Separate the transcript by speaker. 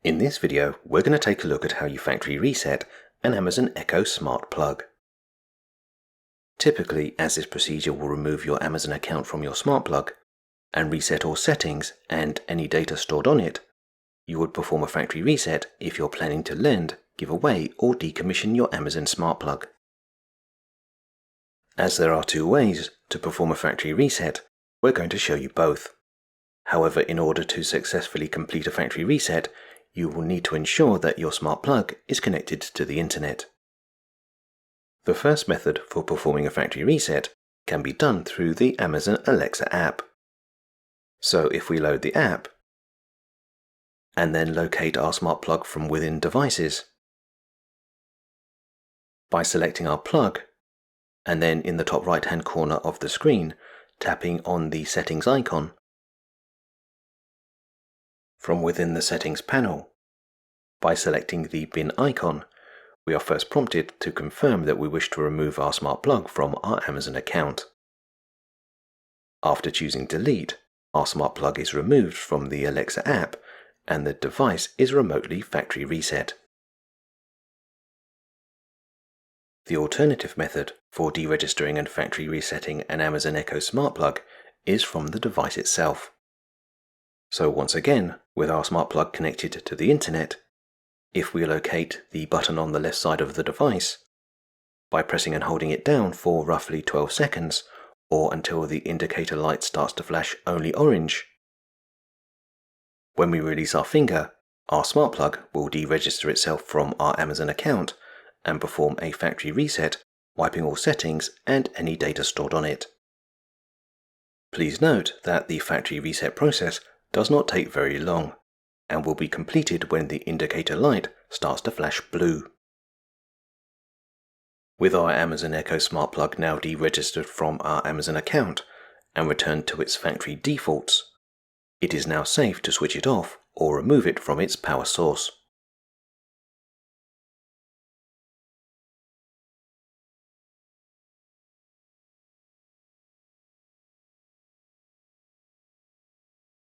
Speaker 1: In this video, we're going to take a look at how you factory reset an Amazon Echo Smart Plug. Typically, as this procedure will remove your Amazon account from your smart plug and reset all settings and any data stored on it, you would perform a factory reset if you're planning to lend, give away, or decommission your Amazon smart plug. As there are two ways to perform a factory reset, we're going to show you both. However, in order to successfully complete a factory reset, you will need to ensure that your smart plug is connected to the internet. The first method for performing a factory reset can be done through the Amazon Alexa app. So if we load the app and then locate our smart plug from within devices, by selecting our plug and then in the top right hand corner of the screen tapping on the settings icon, from within the settings panel, by selecting the bin icon, we are first prompted to confirm that we wish to remove our smart plug from our Amazon account. After choosing delete, our smart plug is removed from the Alexa app and the device is remotely factory reset. The alternative method for deregistering and factory resetting an Amazon Echo Smart Plug is from the device itself. So once again, with our smart plug connected to the internet, if we locate the button on the left side of the device, by pressing and holding it down for roughly 12 seconds, or until the indicator light starts to flash only orange, when we release our finger, our smart plug will deregister itself from our Amazon account and perform a factory reset, wiping all settings and any data stored on it. Please note that the factory reset process does not take very long and will be completed when the indicator light starts to flash blue. With our Amazon Echo Smart Plug now deregistered from our Amazon account and returned to its factory defaults, it is now safe to switch it off or remove it from its power source.